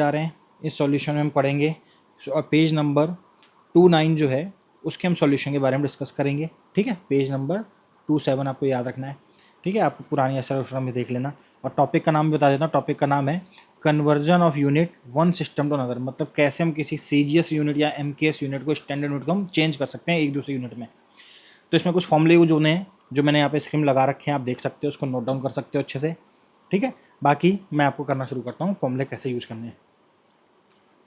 जा रहे हैं। इस सॉल्यूशन में हम पढ़ेंगे और पेज नंबर 29 जो है उसके हम सॉल्यूशन के बारे में डिस्कस करेंगे। ठीक है, पेज नंबर 27 आपको याद रखना है। ठीक है, आपको पुरानी सॉल्यूशन में देख लेना। और टॉपिक का नाम भी बता देता हूँ, टॉपिक का नाम है conversion of unit one system to another. मतलब कैसे हम किसी CGS यूनिट या MKS यूनिट को स्टैंडर्ड यूनिट को हम चेंज कर सकते हैं एक दूसरे यूनिट में। तो इसमें कुछ फॉर्मूले यूज होने हैं जो मैंने यहाँ पे स्क्रीन लगा रखे हैं, आप देख सकते हो, उसको नोट डाउन कर सकते हो अच्छे से। ठीक है, बाकी मैं आपको करना शुरू करता हूँ फॉर्मूले कैसे यूज करने हैं।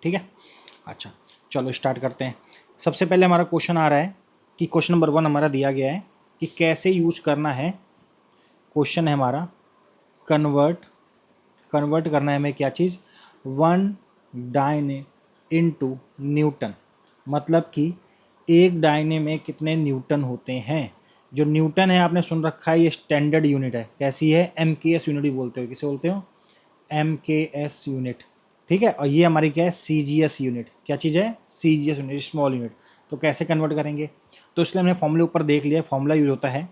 ठीक है, अच्छा चलो स्टार्ट करते हैं। सबसे पहले हमारा क्वेश्चन आ रहा है कि क्वेश्चन नंबर 1 हमारा दिया गया है कि कैसे यूज करना है। क्वेश्चन है हमारा कन्वर्ट करना है हमें क्या चीज़, वन डायने इनटू न्यूटन। मतलब कि एक डायने में कितने न्यूटन होते हैं। जो न्यूटन है आपने सुन रखा है, ये स्टैंडर्ड यूनिट है। कैसी है, MKS यूनिट ही बोलते हो। किसे बोलते हो, MKS यूनिट। ठीक है, और ये हमारी क्या है, CGS यूनिट। क्या चीज़ है, CGS यूनिट, स्मॉल यूनिट। तो कैसे कन्वर्ट करेंगे, तो इसलिए हमने फॉर्मूले ऊपर देख लिया। फॉर्मूला यूज होता है,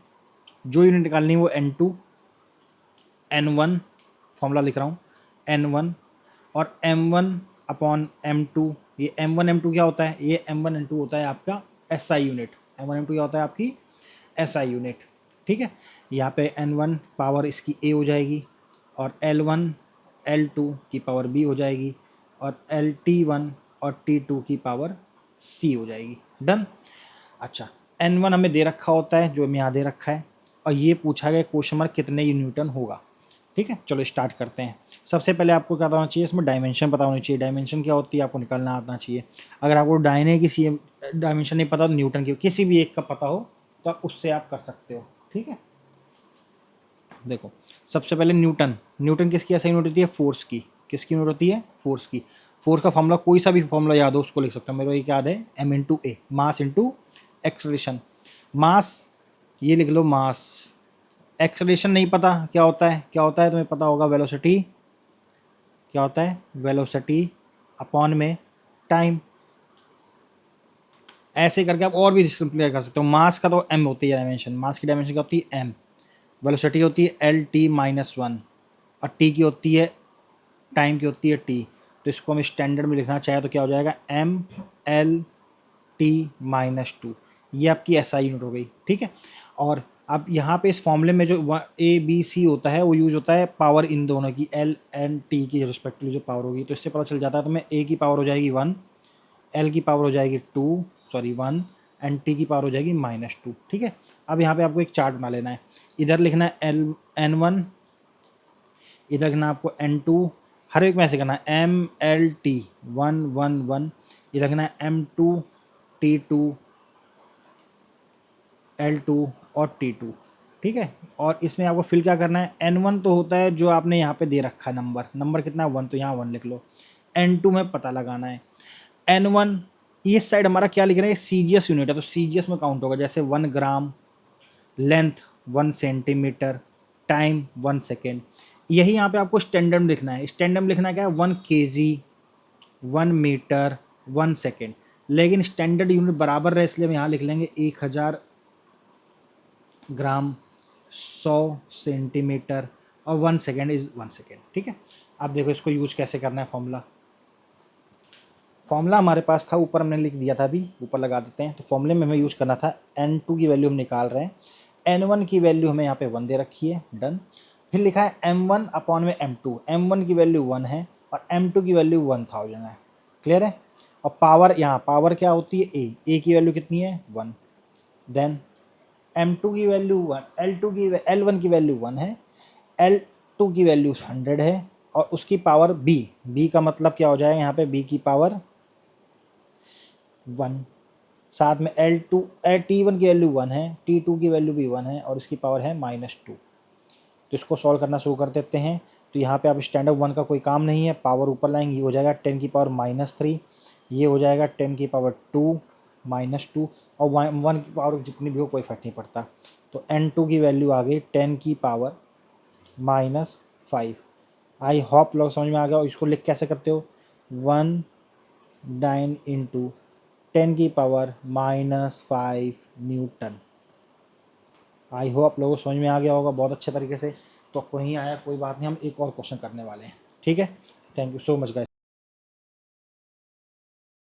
जो यूनिट निकालनी है वो N2 N1, फॉर्मूला लिख रहा हूँ N1 और M1 अपॉन M2। ये M1 M2 क्या होता है, ये M1 M2 होता है आपका SI यूनिट। M1 M2 क्या होता है, आपकी SI यूनिट। ठीक है, यहाँ पे N1 पावर इसकी A हो जाएगी और L1 L2 की पावर B हो जाएगी और LT1 और T2 की पावर C हो जाएगी। डन। अच्छा, N1 हमें दे रखा होता है, जो हमें यहाँ दे रखा है, और ये पूछा गया क्वेश्चन मार्क कितने न्यूटन होगा। ठीक है, चलो स्टार्ट करते हैं। सबसे पहले आपको क्या होना चाहिए, इसमें डायमेंशन पता होनी चाहिए। डायमेंशन क्या होती है आपको निकालना आना चाहिए। अगर आपको डायने की डायमेंशन नहीं पता तो न्यूटन की किसी भी एक का पता हो तो आप उससे आप कर सकते हो। ठीक है, देखो सबसे पहले न्यूटन किसकी ऐसी यूनिट होती है, फोर्स की। किसकी यूनिट होती है, फोर्स की। फोर्स का फॉर्मूला कोई सा भी फॉर्मूला याद हो उसको लिख सकता हूँ। मेरे को एक याद है, M × A, mass into acceleration. Mass ये लिख लो, मास। एक्सलेशन नहीं पता क्या होता है, क्या होता है तुम्हें पता होगा, वेलोसिटी। क्या होता है, वेलोसिटी अपॉन में टाइम। ऐसे करके आप और भी सिंपली कर सकते हो। मास का तो M होती है डायमेंशन, मास की डायमेंशन क्या होती है, M। वेलोसिटी होती है LT-1 और T की होती है, टाइम की होती है T। तो इसको हम स्टैंडर्ड में लिखना चाहे तो क्या हो जाएगा, MLT-2। ये आपकी SI यूनिट हो गई। ठीक है, और अब यहाँ पे इस फॉर्मूले में जो ABC होता है वो यूज होता है पावर इन दोनों की, L एंड T की रिस्पेक्टिवली जो पावर होगी। तो इससे पता चल जाता है, तो मैं A की पावर हो जाएगी 1, L की पावर हो जाएगी 1 एंड T की पावर हो जाएगी -2। ठीक है, अब यहाँ पे आपको एक चार्ट बना लेना है। इधर लिखना है N1, इधर लिखना है आपको N2। हर एक में ऐसे करना है MLT 1 1 1। इधर लिखना है M2 T2 L2 और T2। ठीक है, और इसमें आपको फिल क्या करना है, N1 तो होता है जो आपने यहाँ पे दे रखा है, नंबर कितना है 1, तो यहाँ 1 लिख लो। N2 में पता लगाना है। N1 इस साइड हमारा क्या लिख रहे हैं, CGS यूनिट है, तो CGS में काउंट होगा। जैसे 1 ग्राम, लेंथ 1 सेंटीमीटर, टाइम 1 सेकेंड। यही यहाँ पे आपको स्टैंडर्ड लिखना है। स्टैंडर्ड लिखना क्या है, 1 kg, 1 मीटर, 1 सेकेंड। लेकिन स्टैंडर्ड यूनिट बराबर रहे इसलिए हम यहाँ लिख लेंगे 1000 ग्राम, 100 सेंटीमीटर और 1 सेकेंड इज़ 1 सेकेंड। ठीक है, अब देखो इसको यूज़ कैसे करना है। फॉर्मूला हमारे पास था, ऊपर हमने लिख दिया था, अभी ऊपर लगा देते हैं। तो फॉर्मूले में हमें यूज़ करना था, N2 की वैल्यू हम निकाल रहे हैं, N1 की वैल्यू हमें यहाँ पे 1 दे रखी है। डन। फिर लिखा है M1 अपॉन में M2। M1 की वैल्यू 1 है और M2 की वैल्यू 1000 है। क्लियर है, और पावर, यहाँ पावर क्या होती है, A की वैल्यू कितनी है, 1। देन M2 की वैल्यू 1, L1 की वैल्यू 1 है, L2 की वैल्यू 100 है और उसकी पावर B का मतलब क्या हो जाएगा, यहाँ पे B की पावर 1। साथ में T1 की वैल्यू 1 है, T2 की वैल्यू भी 1 है और इसकी पावर है -2। तो इसको सॉल्व करना शुरू कर देते हैं। तो यहाँ पे आप स्टैंडर्ड 1 का कोई काम नहीं है, पावर ऊपर लाएंगे, ये हो जाएगा 10 की पावर -3, ये हो जाएगा 10 की पावर 2 -2, और 1 की पावर जितनी भी हो कोई फर्क नहीं पड़ता। तो N2 की वैल्यू आ गई 10 की पावर -5। आई होप लोग समझ में आ गया। और इसको लिख कैसे करते हो, 1 9 इंटू 10 की पावर -5 न्यूटन। आई होप आप लोगों को समझ में आ गया होगा बहुत अच्छे तरीके से। तो आपको नहीं आया कोई बात नहीं, हम एक और क्वेश्चन करने वाले हैं। ठीक है, thank you so much guys.